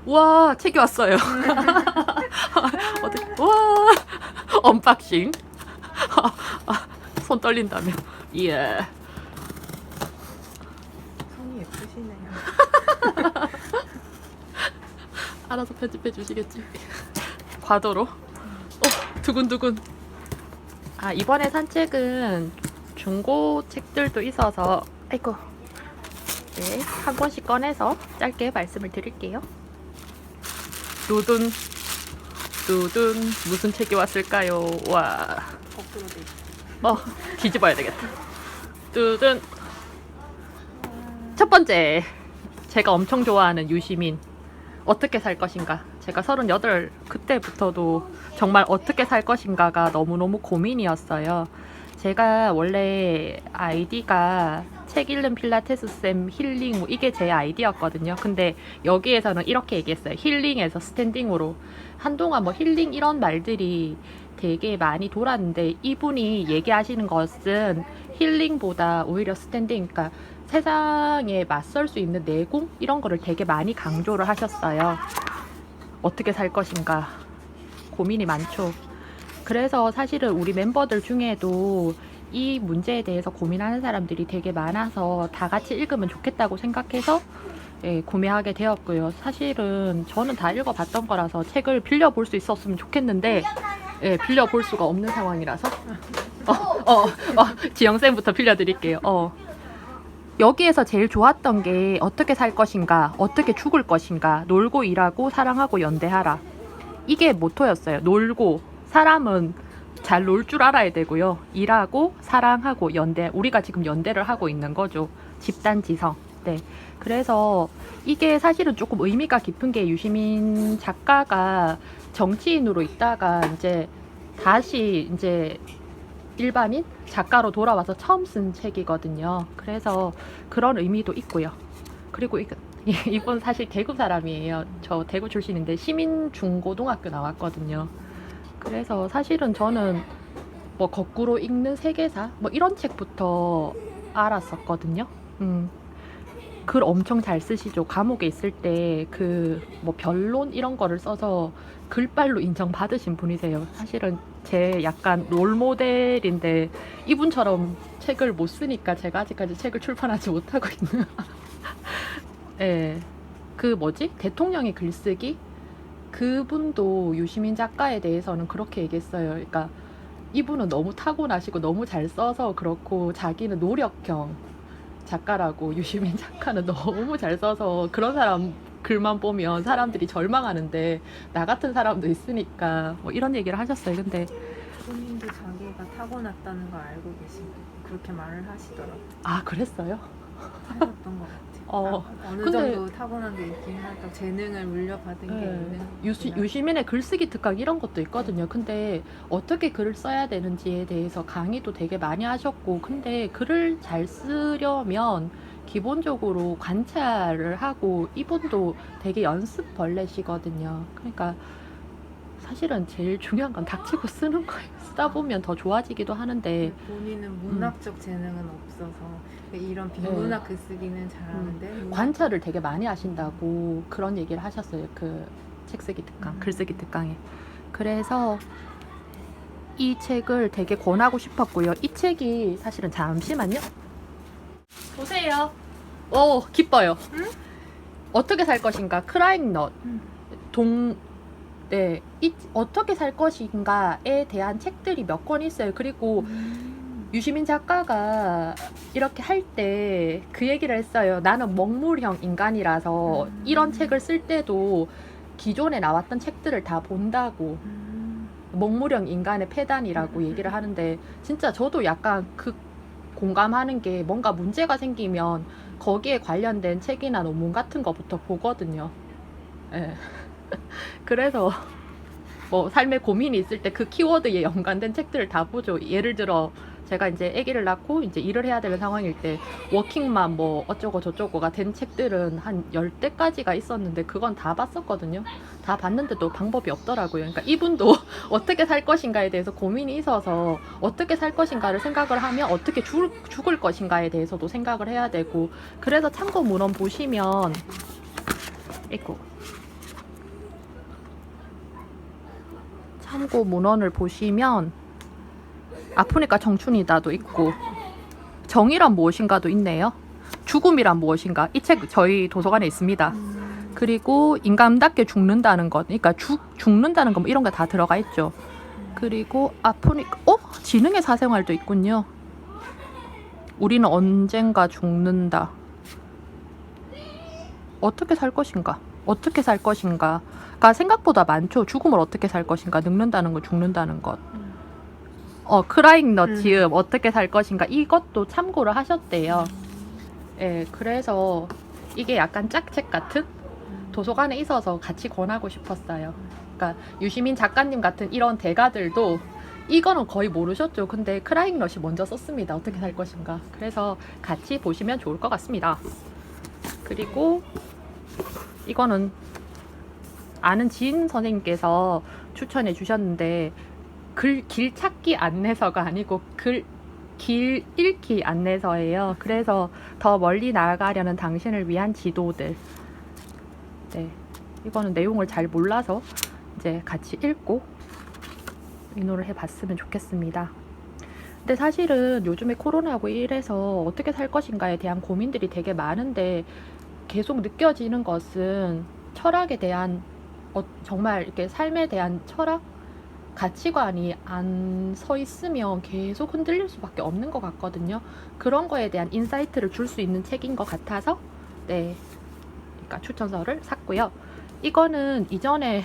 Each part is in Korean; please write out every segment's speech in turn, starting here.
와, 책이 왔어요. 와, 언박싱. 손 떨린다며. 예. 손이 예쁘시네요. 알아서 편집해 주시겠지. 과도로. 두근두근. 아, 이번에 산 책은 중고 책들도 있어서, 아이고. 네, 한 권씩 꺼내서 짧게 말씀을 드릴게요. 두둔, 두둔, 무슨 책이 왔을까요? 와. 거꾸로 돼 있어. 뒤집어야 되겠다. 두둔. 첫 번째. 제가 엄청 좋아하는 유시민. 어떻게 살 것인가. 제가 38 그때부터도 정말 어떻게 살 것인가가 너무너무 고민이었어요. 제가 원래 아이디가 책 읽는 필라테스 쌤 힐링 뭐 이게 제 아이디였거든요. 근데 여기에서는 이렇게 얘기했어요. 힐링에서 스탠딩으로. 한동안 뭐 힐링 이런 말들이 되게 많이 돌았는데 이분이 얘기하시는 것은 힐링보다 오히려 스탠딩, 그러니까 세상에 맞설 수 있는 내공 이런 거를 되게 많이 강조를 하셨어요. 어떻게 살 것인가 고민이 많죠. 그래서 사실은 우리 멤버들 중에도 이 문제에 대해서 고민하는 사람들이 되게 많아서 다 같이 읽으면 좋겠다고 생각해서 구매하게 되었고요. 사실은 저는 다 읽어봤던 거라서 책을 빌려볼 수 있었으면 좋겠는데 빌려볼 수가 없는 상황이라서 지영쌤부터 빌려드릴게요. 여기에서 제일 좋았던 게 어떻게 살 것인가, 어떻게 죽을 것인가, 놀고 일하고 사랑하고 연대하라. 이게 모토였어요. 놀고, 사람은 잘 놀 줄 알아야 되고요. 일하고 사랑하고 연대, 우리가 지금 연대를 하고 있는 거죠. 집단지성. 네. 그래서 이게 사실은 조금 의미가 깊은 게 유시민 작가가 정치인으로 있다가 이제 다시 이제 일반인 작가로 돌아와서 처음 쓴 책이거든요. 그래서 그런 의미도 있고요. 그리고 이분 사실 대구 사람이에요. 저 대구 출신인데 시민중고등학교 나왔거든요. 그래서 사실은 저는 뭐 거꾸로 읽는 세계사 뭐 이런 책부터 알았었거든요. 글 엄청 잘 쓰시죠. 감옥에 있을 때 그 뭐 변론 이런 거를 써서 글빨로 인정받으신 분이세요. 사실은 제 약간 롤모델인데 이분처럼 책을 못 쓰니까 제가 아직까지 책을 출판하지 못하고 있는. 예. 그 뭐지? 대통령의 글쓰기? 그분도 유시민 작가에 대해서는 그렇게 얘기했어요. 그러니까 이분은 너무 타고나시고 너무 잘 써서 그렇고 자기는 노력형 작가라고. 유시민 작가는 너무 잘 써서 그런 사람 글만 보면 사람들이 절망하는데 나 같은 사람도 있으니까 뭐 이런 얘기를 하셨어요. 근데 본인도 자기가 타고났다는 걸 알고 계시고 그렇게 말을 하시더라고요. 아, 그랬어요? 하셨던 것 같아요. 어느 근데 정도 타고난 게 있긴 하다. 재능을 물려받은 게 있는. 유시민의 글쓰기 특강 이런 것도 있거든요. 근데 어떻게 글을 써야 되는지에 대해서 강의도 되게 많이 하셨고, 근데 글을 잘 쓰려면 기본적으로 관찰을 하고, 이분도 되게 연습벌레시거든요. 그러니까 사실은 제일 중요한 건 닥치고 쓰는 거예요. 쓰다 보면 더 좋아지기도 하는데. 본인은 문학적 재능은 없어서 이런 비문학 글쓰기는 잘하는데 관찰을 되게 많이 하신다고 그런 얘기를 하셨어요. 그 책쓰기 특강, 글쓰기 특강에. 그래서 이 책을 되게 권하고 싶었고요. 이 책이 사실은 잠시만요. 보세요. 오, 기뻐요. 응? 어떻게 살 것인가? 크라잉넛. 네, 어떻게 살 것인가에 대한 책들이 몇 권 있어요. 그리고 유시민 작가가 이렇게 할 때 그 얘기를 했어요. 나는 먹물형 인간이라서 이런 책을 쓸 때도 기존에 나왔던 책들을 다 본다고. 먹물형 인간의 폐단이라고 얘기를 하는데, 진짜 저도 약간 그 공감하는 게, 뭔가 문제가 생기면 거기에 관련된 책이나 논문 같은 거부터 보거든요. 예. 그래서 뭐 삶에 고민이 있을 때 그 키워드에 연관된 책들을 다 보죠. 예를 들어 제가 이제 아기를 낳고 이제 일을 해야 되는 상황일 때 워킹맘 뭐 어쩌고 저쩌고가 된 책들은 한 10대까지가 있었는데 그건 다 봤었거든요. 다 봤는데도 방법이 없더라고요. 그러니까 이분도 어떻게 살 것인가에 대해서 고민이 있어서 어떻게 살 것인가를 생각을 하면 어떻게 죽을 것인가에 대해서도 생각을 해야 되고, 그래서 참고 문헌 보시면 있고 참고 문헌을 보시면 아프니까 청춘이다도 있고 정의란 무엇인가도 있네요. 죽음이란 무엇인가 이 책 저희 도서관에 있습니다. 그리고 인간답게 죽는다는 것, 그러니까 죽는다는 거 뭐 이런 거 다 들어가 있죠. 그리고 아프니까 지능의 사생활도 있군요. 우리는 언젠가 죽는다. 어떻게 살 것인가? 어떻게 살 것인가가 생각보다 많죠. 죽음을 어떻게 살 것인가? 늙는다는 것, 죽는다는 것. 크라잉 너치음 어떻게 살 것인가? 이것도 참고를 하셨대요. 예, 그래서 이게 약간 짝책 같은 도서관에 있어서 같이 권하고 싶었어요. 그러니까 유시민 작가님 같은 이런 대가들도 이거는 거의 모르셨죠. 근데 크라잉 넛이 먼저 썼습니다. 어떻게 살 것인가. 그래서 같이 보시면 좋을 것 같습니다. 그리고 이거는 아는 지인 선생님께서 추천해 주셨는데 길 찾기 안내서가 아니고 길 읽기 안내서예요. 그래서 더 멀리 나아가려는 당신을 위한 지도들. 네, 이거는 내용을 잘 몰라서 이제 같이 읽고 의논을 해봤으면 좋겠습니다. 근데 사실은 요즘에 코로나하고 이래서 어떻게 살 것인가에 대한 고민들이 되게 많은데 계속 느껴지는 것은 철학에 대한 정말 이렇게 삶에 대한 철학? 가치관이 안 서 있으면 계속 흔들릴 수밖에 없는 것 같거든요. 그런 거에 대한 인사이트를 줄 수 있는 책인 것 같아서 네, 그러니까 추천서를 샀고요. 이거는 이전에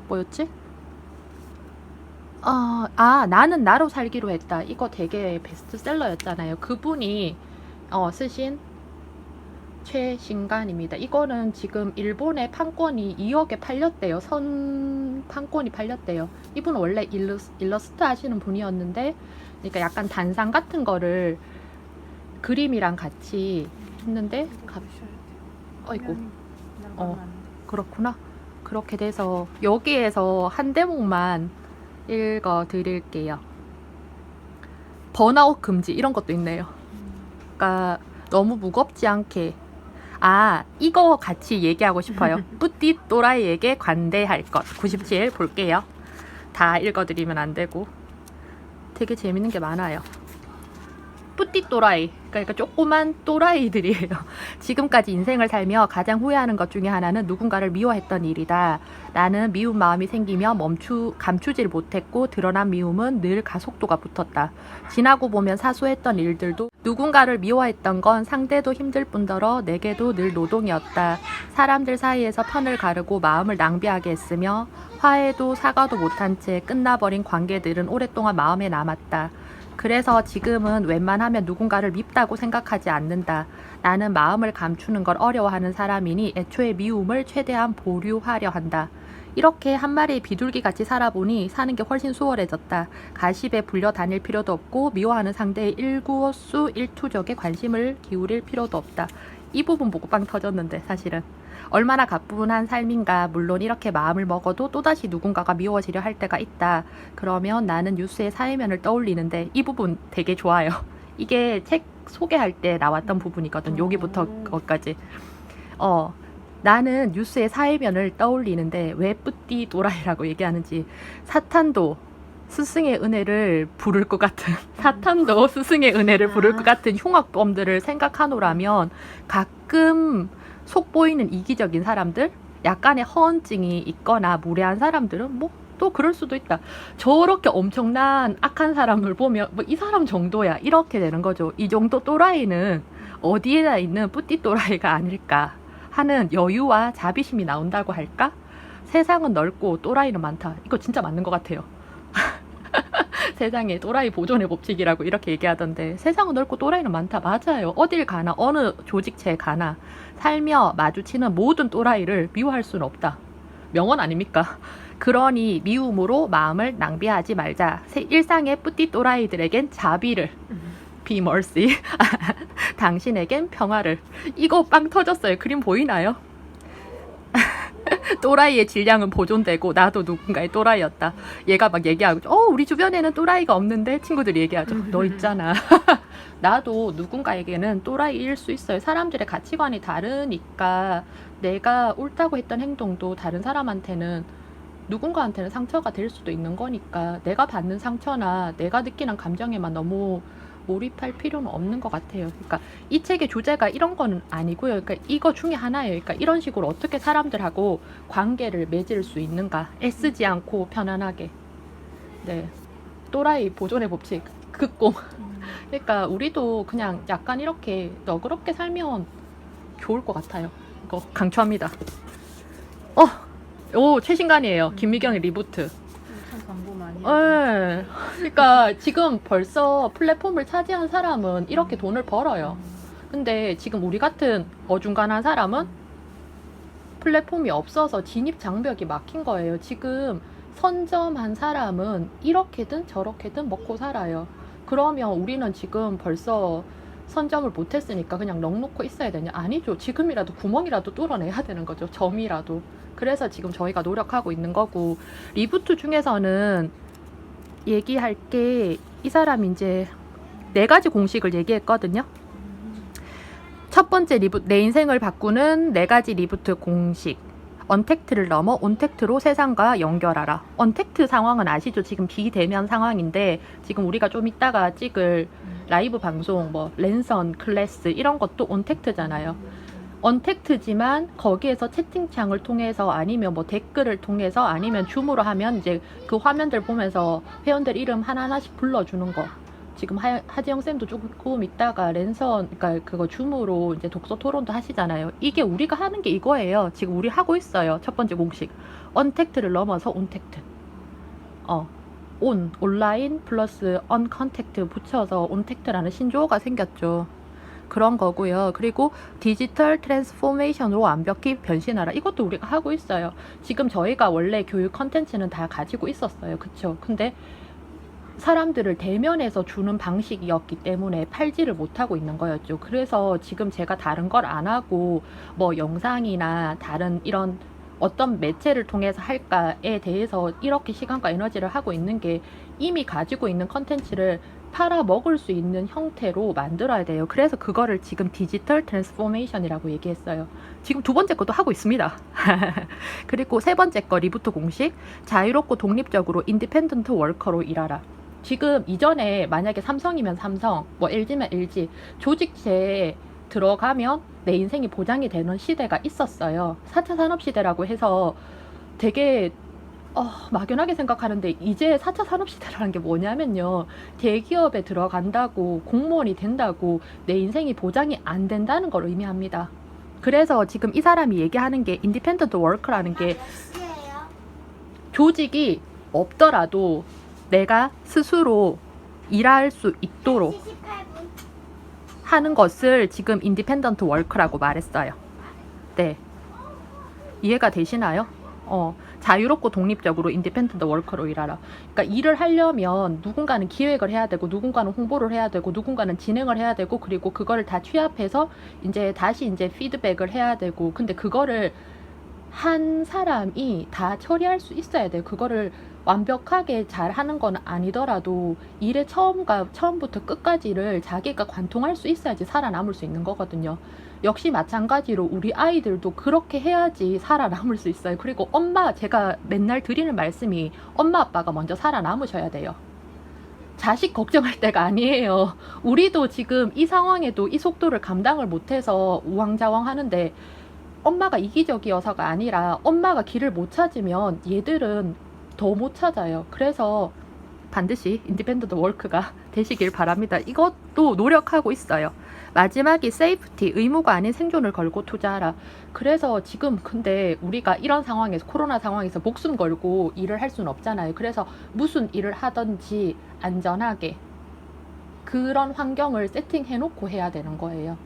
뭐였지? 나는 나로 살기로 했다. 이거 되게 베스트셀러였잖아요. 그분이 쓰신 최신간입니다. 이거는 지금 일본의 판권이 2억에 팔렸대요. 선 판권이 팔렸대요. 이분은 원래 일러스트 하시는 분이었는데, 그러니까 약간 단상 같은 거를 그림이랑 같이 했는데, 어이구, 그렇구나. 그렇게 돼서 여기에서 한 대목만 읽어 드릴게요. 번아웃 금지 이런 것도 있네요. 그러니까 너무 무겁지 않게. 이거 같이 얘기하고 싶어요. 뿌띠 또라이에게 관대할 것. 97 볼게요. 다 읽어드리면 안 되고. 되게 재밌는 게 많아요. 뿌띠 또라이. 그러니까 조그만 또라이들이에요. 지금까지 인생을 살며 가장 후회하는 것 중에 하나는 누군가를 미워했던 일이다. 나는 미운 마음이 생기며 감추질 못했고 드러난 미움은 늘 가속도가 붙었다. 지나고 보면 사소했던 일들도 누군가를 미워했던 건 상대도 힘들 뿐더러 내게도 늘 노동이었다. 사람들 사이에서 편을 가르고 마음을 낭비하게 했으며 화해도 사과도 못한 채 끝나버린 관계들은 오랫동안 마음에 남았다. 그래서 지금은 웬만하면 누군가를 밉다고 생각하지 않는다. 나는 마음을 감추는 걸 어려워하는 사람이니 애초에 미움을 최대한 보류하려 한다. 이렇게 한 마리의 비둘기같이 살아보니 사는 게 훨씬 수월해졌다. 가십에 불려 다닐 필요도 없고 미워하는 상대의 일구수일투족에 관심을 기울일 필요도 없다. 이 부분 보고 빵 터졌는데 사실은. 얼마나 가뿐한 삶인가. 물론 이렇게 마음을 먹어도 또다시 누군가가 미워지려 할 때가 있다. 그러면 나는 뉴스의 사회면을 떠올리는데 이 부분 되게 좋아요. 이게 책 소개할 때 나왔던 부분이거든. 여기부터 거기까지. 나는 뉴스의 사회면을 떠올리는데 왜 뿌띠 또라이라고 얘기하는지. 사탄도 스승의 은혜를 부를 것 같은 사탄도 스승의 은혜를 부를 것 같은 흉악범들을 생각하노라면 가끔 속 보이는 이기적인 사람들, 약간의 허언증이 있거나 무례한 사람들은 뭐 또 그럴 수도 있다. 저렇게 엄청난 악한 사람을 보면 뭐 이 사람 정도야 이렇게 되는 거죠. 이 정도 또라이는 어디에나 있는 뿌띠 또라이가 아닐까 하는 여유와 자비심이 나온다고 할까? 세상은 넓고 또라이는 많다. 이거 진짜 맞는 것 같아요. 세상에 또라이 보존의 법칙이라고 이렇게 얘기하던데 세상은 넓고 또라이는 많다. 맞아요. 어딜 가나 어느 조직체에 가나 살며 마주치는 모든 또라이를 미워할 수는 없다. 명언 아닙니까? 그러니 미움으로 마음을 낭비하지 말자. 일상의 뿌띠 또라이들에겐 자비를 be mercy. 당신에겐 평화를. 이거 빵 터졌어요. 그림 보이나요? 또라이의 질량은 보존되고 나도 누군가의 또라이였다. 얘가 막 얘기하고 우리 주변에는 또라이가 없는데 친구들이 얘기하죠. 너 있잖아. 나도 누군가에게는 또라이일 수 있어요. 사람들의 가치관이 다르니까 내가 옳다고 했던 행동도 다른 사람한테는 누군가한테는 상처가 될 수도 있는 거니까 내가 받는 상처나 내가 느끼는 감정에만 너무 몰입할 필요는 없는 것 같아요. 그러니까 이 책의 주제가 이런 거는 아니고요. 그러니까 이거 중에 하나예요. 그러니까 이런 식으로 어떻게 사람들하고 관계를 맺을 수 있는가. 애쓰지 않고 편안하게. 네. 또라이 보존의 법칙. 극공. 그러니까 우리도 그냥 약간 이렇게 너그럽게 살면 좋을 것 같아요. 이거 강추합니다. 최신간이에요. 김미경의 리부트. 참 광고 많이 네. 그러니까 지금 벌써 플랫폼을 차지한 사람은 이렇게 돈을 벌어요. 근데 지금 우리 같은 어중간한 사람은 플랫폼이 없어서 진입 장벽이 막힌 거예요. 지금 선점한 사람은 이렇게든 저렇게든 먹고 살아요. 그러면 우리는 지금 벌써 선점을 못했으니까 그냥 넋놓고 있어야 되냐? 아니죠. 지금이라도 구멍이라도 뚫어내야 되는 거죠. 점이라도. 그래서 지금 저희가 노력하고 있는 거고, 리부트 중에서는 얘기할 게 이 사람이 이제 4가지 공식을 얘기했거든요. 첫 번째 내 인생을 바꾸는 4가지 리부트 공식. 언택트를 넘어 온택트로 세상과 연결하라. 언택트 상황은 아시죠? 지금 비대면 상황인데 지금 우리가 좀 이따가 찍을 라이브 방송 뭐 랜선 클래스 이런 것도 온택트잖아요. 언택트지만 거기에서 채팅창을 통해서 아니면 뭐 댓글을 통해서 아니면 줌으로 하면 이제 그 화면들 보면서 회원들 이름 하나하나씩 불러주는 거. 지금 하지영 쌤도 조금 있다가 랜선, 그러니까 그거 줌으로 이제 독서 토론도 하시잖아요. 이게 우리가 하는 게 이거예요. 지금 우리 하고 있어요. 첫 번째 공식. 언택트를 넘어서 온택트. 온라인 플러스 언컨택트 붙여서 온택트라는 신조어가 생겼죠. 그런 거고요. 그리고 디지털 트랜스포메이션으로 완벽히 변신하라. 이것도 우리가 하고 있어요. 지금 저희가 원래 교육 컨텐츠는 다 가지고 있었어요. 그쵸? 근데 사람들을 대면에서 주는 방식이었기 때문에 팔지를 못하고 있는 거였죠. 그래서 지금 제가 다른 걸 안 하고 뭐 영상이나 다른 이런 어떤 매체를 통해서 할까에 대해서 이렇게 시간과 에너지를 하고 있는 게 이미 가지고 있는 컨텐츠를 팔아먹을 수 있는 형태로 만들어야 돼요. 그래서 그거를 지금 디지털 트랜스포메이션이라고 얘기했어요. 지금 2번째 것도 하고 있습니다. 그리고 3번째 거 리부트 공식. 자유롭고 독립적으로 인디펜던트 워커로 일하라. 지금 이전에 만약에 삼성이면 삼성, 뭐 LG면 LG, 조직체에 들어가면 내 인생이 보장이 되는 시대가 있었어요. 4차 산업시대라고 해서 되게 막연하게 생각하는데 이제 4차 산업시대라는 게 뭐냐면요. 대기업에 들어간다고 공무원이 된다고 내 인생이 보장이 안 된다는 걸 의미합니다. 그래서 지금 이 사람이 얘기하는 게 인디펜던트 워커라는 게 조직이 없더라도 내가 스스로 일할 수 있도록 하는 것을 지금 인디펜던트 워커라고 말했어요. 네. 이해가 되시나요? 자유롭고 독립적으로 인디펜던트 워커로 일하라. 그러니까 일을 하려면 누군가는 기획을 해야 되고 누군가는 홍보를 해야 되고 누군가는 진행을 해야 되고 그리고 그거를 다 취합해서 이제 다시 이제 피드백을 해야 되고 근데 그거를 한 사람이 다 처리할 수 있어야 돼요. 그거를 완벽하게 잘 하는 건 아니더라도 일의 처음부터 끝까지를 자기가 관통할 수 있어야지 살아남을 수 있는 거거든요. 역시 마찬가지로 우리 아이들도 그렇게 해야지 살아남을 수 있어요. 그리고 제가 맨날 드리는 말씀이 엄마 아빠가 먼저 살아남으셔야 돼요. 자식 걱정할 때가 아니에요. 우리도 지금 이 상황에도 이 속도를 감당을 못해서 우왕좌왕 하는데 엄마가 이기적이어서가 아니라 엄마가 길을 못 찾으면 얘들은 더 못 찾아요. 그래서 반드시 인디펜던트 워크가 되시길 바랍니다. 이것도 노력하고 있어요. 마지막이 세이프티, 의무가 아닌 생존을 걸고 투자하라. 그래서 지금 근데 우리가 이런 상황에서 코로나 상황에서 목숨 걸고 일을 할 수는 없잖아요. 그래서 무슨 일을 하든지 안전하게 그런 환경을 세팅해 놓고 해야 되는 거예요.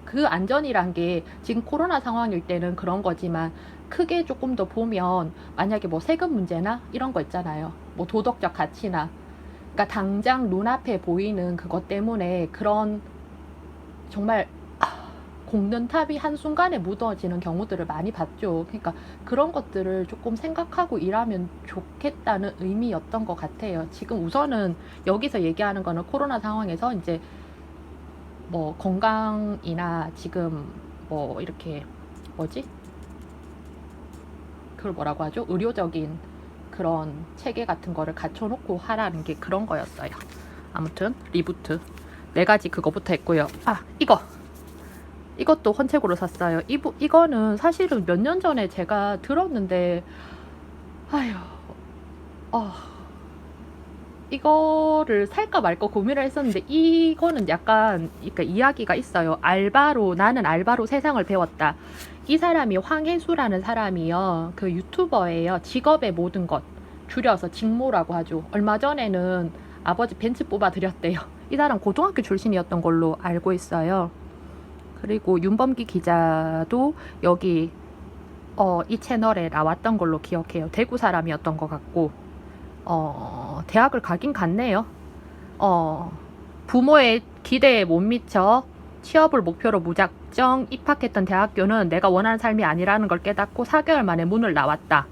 그 안전이란 게 지금 코로나 상황일 때는 그런 거지만 크게 조금 더 보면 만약에 뭐 세금 문제나 이런 거 있잖아요. 뭐 도덕적 가치나 그러니까 당장 눈앞에 보이는 그것 때문에 그런 정말 곶는 탑이 한순간에 무너지는 경우들을 많이 봤죠. 그러니까 그런 것들을 조금 생각하고 일하면 좋겠다는 의미였던 것 같아요. 지금 우선은 여기서 얘기하는 거는 코로나 상황에서 이제 뭐 건강이나 지금 뭐 이렇게 뭐지? 그걸 뭐라고 하죠? 의료적인 그런 체계 같은 거를 갖춰놓고 하라는 게 그런 거였어요. 아무튼 리부트 4가지 그거부터 했고요. 아, 이것도 헌책으로 샀어요. 이거는 사실은 몇 년 전에 제가 들었는데 아휴 이거를 살까 말까 고민을 했었는데 이거는 약간 그러니까 이야기가 있어요. 나는 알바로 세상을 배웠다. 이 사람이 황혜수라는 사람이요. 그 유튜버예요. 직업의 모든 것. 줄여서 직모라고 하죠. 얼마 전에는 아버지 벤츠 뽑아 드렸대요. 이 사람 고등학교 출신이었던 걸로 알고 있어요. 그리고 윤범기 기자도 여기 이 채널에 나왔던 걸로 기억해요. 대구 사람이었던 것 같고 대학을 가긴 갔네요. 부모의 기대에 못 미쳐 취업을 목표로 무작정 입학했던 대학교는 내가 원하는 삶이 아니라는 걸 깨닫고 4개월 만에 문을 나왔다.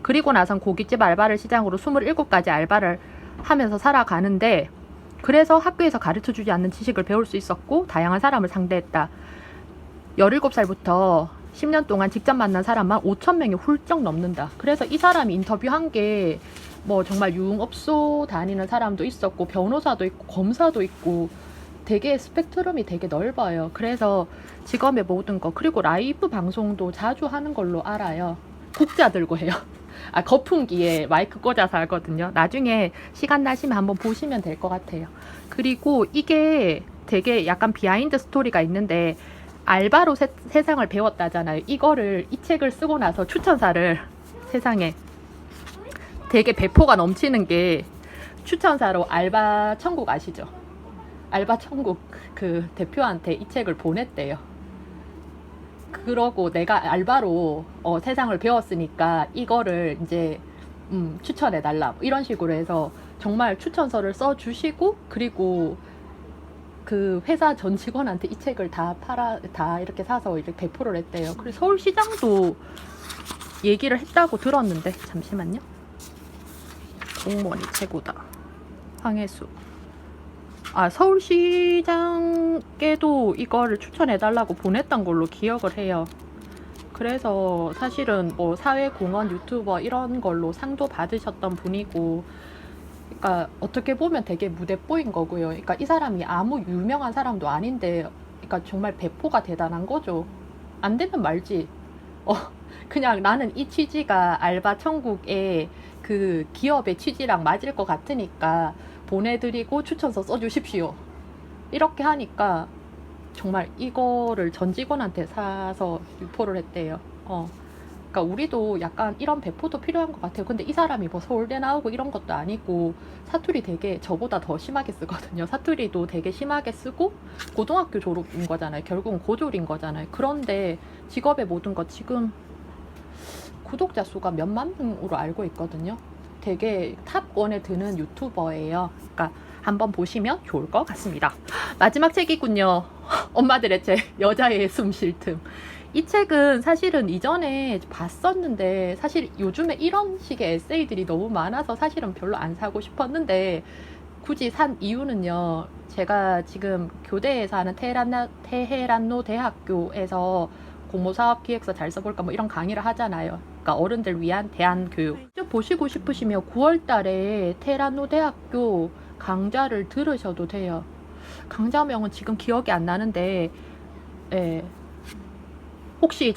그리고 나선 고깃집 알바를 시작으로 27가지 알바를 하면서 살아가는데 그래서 학교에서 가르쳐주지 않는 지식을 배울 수 있었고 다양한 사람을 상대했다. 17살부터 10년 동안 직접 만난 사람만 5,000명이 훌쩍 넘는다. 그래서 이 사람이 인터뷰한 게 뭐 정말 유흥업소 다니는 사람도 있었고 변호사도 있고 검사도 있고 되게 스펙트럼이 되게 넓어요. 그래서 직업의 모든 거 그리고 라이브 방송도 자주 하는 걸로 알아요. 국자 들고 해요. 거품기에 마이크 꽂아서 하거든요. 나중에 시간 나시면 한번 보시면 될 것 같아요. 그리고 이게 되게 약간 비하인드 스토리가 있는데 알바로 세상을 배웠다잖아요. 이 책을 쓰고 나서 추천사를 세상에 되게 배포가 넘치는 게 추천사로 알바 천국 아시죠? 알바 천국 그 대표한테 이 책을 보냈대요. 그러고 내가 알바로 세상을 배웠으니까 이거를 이제 추천해달라 이런 식으로 해서 정말 추천서를 써주시고 그리고 그 회사 전 직원한테 이 책을 다 이렇게 사서 이렇게 배포를 했대요. 그래서 서울시장도 얘기를 했다고 들었는데 잠시만요. 공무원이 최고다. 황혜수. 서울시장께도 이거를 추천해달라고 보냈던 걸로 기억을 해요. 그래서 사실은 뭐 사회공헌 유튜버 이런 걸로 상도 받으셨던 분이고, 그러니까 어떻게 보면 되게 무대뽀인 거고요. 그러니까 이 사람이 아무 유명한 사람도 아닌데, 그러니까 정말 배포가 대단한 거죠. 안 되면 말지. 그냥 나는 이 취지가 알바 천국의 그 기업의 취지랑 맞을 것 같으니까 보내드리고 추천서 써주십시오. 이렇게 하니까 정말 이거를 전 직원한테 사서 유포를 했대요. 그러니까 우리도 약간 이런 배포도 필요한 것 같아요. 근데 이 사람이 뭐 서울대 나오고 이런 것도 아니고 사투리 되게 저보다 더 심하게 쓰거든요. 사투리도 되게 심하게 쓰고 고등학교 졸업인 거잖아요. 결국은 고졸인 거잖아요. 그런데 직업의 모든 것 지금 구독자 수가 몇만 명으로 알고 있거든요. 되게 탑1에 드는 유튜버예요. 그러니까 한번 보시면 좋을 것 같습니다. 마지막 책이군요. 엄마들의 책, 여자의 숨 쉴 틈. 이 책은 사실은 이전에 봤었는데 사실 요즘에 이런 식의 에세이들이 너무 많아서 사실은 별로 안 사고 싶었는데 굳이 산 이유는요. 제가 지금 교대에서 하는 테헤란노 대학교에서 공모사업 기획서 잘 써볼까 뭐 이런 강의를 하잖아요. 그러니까 어른들 위한 대안교육. 직접 보시고 싶으시면 9월 달에 테헤란노 대학교 강좌를 들으셔도 돼요. 강좌명은 지금 기억이 안 나는데 혹시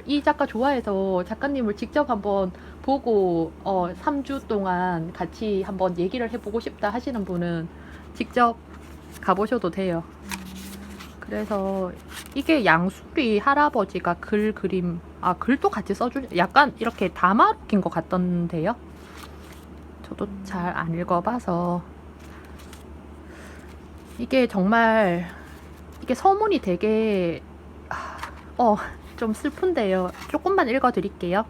이 작가 좋아해서 작가님을 직접 한번 보고 3주 동안 같이 한번 얘기를 해보고 싶다 하시는 분은 직접 가보셔도 돼요. 그래서 이게 양수리 할아버지가 글도 같이 약간 이렇게 담아낀 것 같던데요. 저도 잘 안 읽어봐서. 이게 정말 이게 서문이 되게 좀 슬픈데요. 조금만 읽어드릴게요.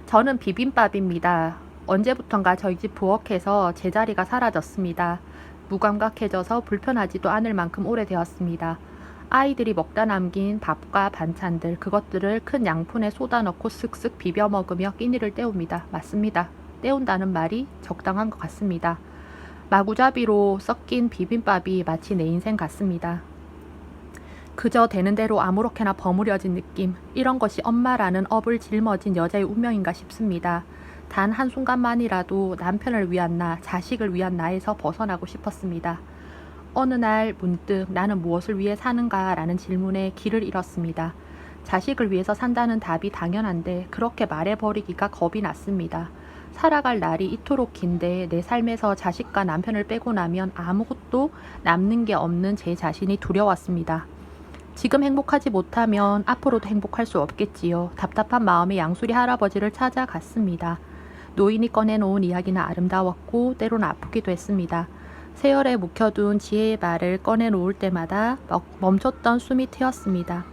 저는 비빔밥입니다. 언제부턴가 저희 집 부엌에서 제자리가 사라졌습니다. 무감각해져서 불편하지도 않을 만큼 오래되었습니다. 아이들이 먹다 남긴 밥과 반찬들, 그것들을 큰 양푼에 쏟아 넣고 쓱쓱 비벼 먹으며 끼니를 때웁니다. 맞습니다. 때운다는 말이 적당한 것 같습니다. 마구잡이로 섞인 비빔밥이 마치 내 인생 같습니다. 그저 되는 대로 아무렇게나 버무려진 느낌, 이런 것이 엄마라는 업을 짊어진 여자의 운명인가 싶습니다. 단 한순간만이라도 남편을 위한 나, 자식을 위한 나에서 벗어나고 싶었습니다. 어느 날 문득 나는 무엇을 위해 사는가 라는 질문에 길을 잃었습니다. 자식을 위해서 산다는 답이 당연한데 그렇게 말해버리기가 겁이 났습니다. 살아갈 날이 이토록 긴데 내 삶에서 자식과 남편을 빼고 나면 아무것도 남는 게 없는 제 자신이 두려웠습니다. 지금 행복하지 못하면 앞으로도 행복할 수 없겠지요. 답답한 마음에 양수리 할아버지를 찾아갔습니다. 노인이 꺼내놓은 이야기는 아름다웠고 때로는 아프기도 했습니다. 세열에 묵혀둔 지혜의 말을 꺼내놓을 때마다 멈췄던 숨이 트였습니다.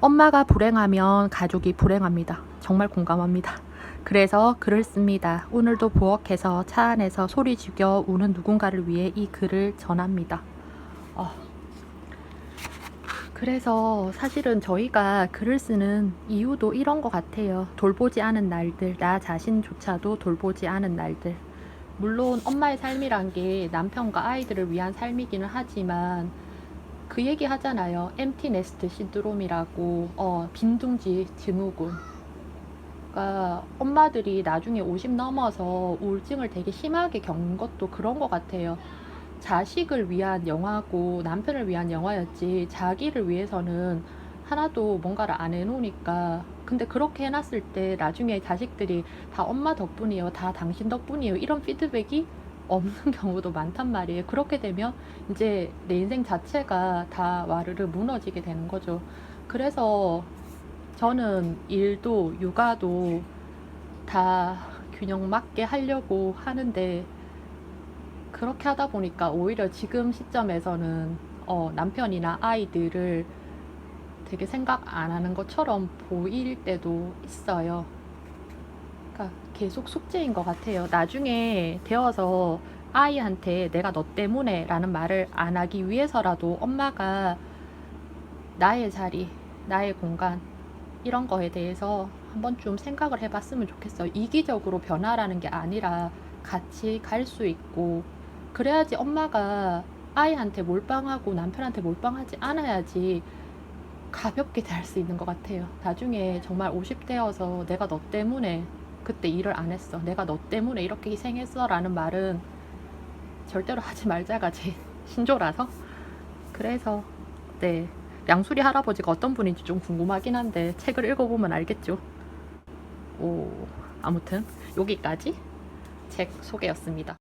엄마가 불행하면 가족이 불행합니다. 정말 공감합니다. 그래서 글을 씁니다. 오늘도 부엌에서 차 안에서 소리 죽여 우는 누군가를 위해 이 글을 전합니다. 그래서 사실은 저희가 글을 쓰는 이유도 이런 것 같아요. 돌보지 않은 날들, 나 자신조차도 돌보지 않은 날들. 물론 엄마의 삶이란 게 남편과 아이들을 위한 삶이기는 하지만 그 얘기 하잖아요. 엠티 네스트 신드롬이라고, 빈둥지 증후군. 그러니까 엄마들이 나중에 50 넘어서 우울증을 되게 심하게 겪는 것도 그런 것 같아요. 자식을 위한 영화고 남편을 위한 영화였지 자기를 위해서는 하나도 뭔가를 안 해놓으니까. 근데 그렇게 해놨을 때 나중에 자식들이 다 엄마 덕분이에요, 다 당신 덕분이에요, 이런 피드백이 없는 경우도 많단 말이에요. 그렇게 되면 이제 내 인생 자체가 다 와르르 무너지게 되는 거죠. 그래서 저는 일도 육아도 다 균형 맞게 하려고 하는데 그렇게 하다 보니까 오히려 지금 시점에서는 남편이나 아이들을 되게 생각 안 하는 것처럼 보일 때도 있어요. 그러니까 계속 숙제인 것 같아요. 나중에 되어서 아이한테 내가 너 때문에 라는 말을 안 하기 위해서라도 엄마가 나의 자리, 나의 공간, 이런 거에 대해서 한 번쯤 생각을 해봤으면 좋겠어요. 이기적으로 변화라는 게 아니라 같이 갈 수 있고, 그래야지 엄마가 아이한테 몰빵하고 남편한테 몰빵하지 않아야지 가볍게 대할 수 있는 것 같아요. 나중에 정말 50대여서 내가 너 때문에 그때 일을 안 했어, 내가 너 때문에 이렇게 희생했어 라는 말은 절대로 하지 말자가 제 신조라서. 그래서 네, 양수리 할아버지가 어떤 분인지 좀 궁금하긴 한데 책을 읽어보면 알겠죠. 아무튼 여기까지 책 소개였습니다.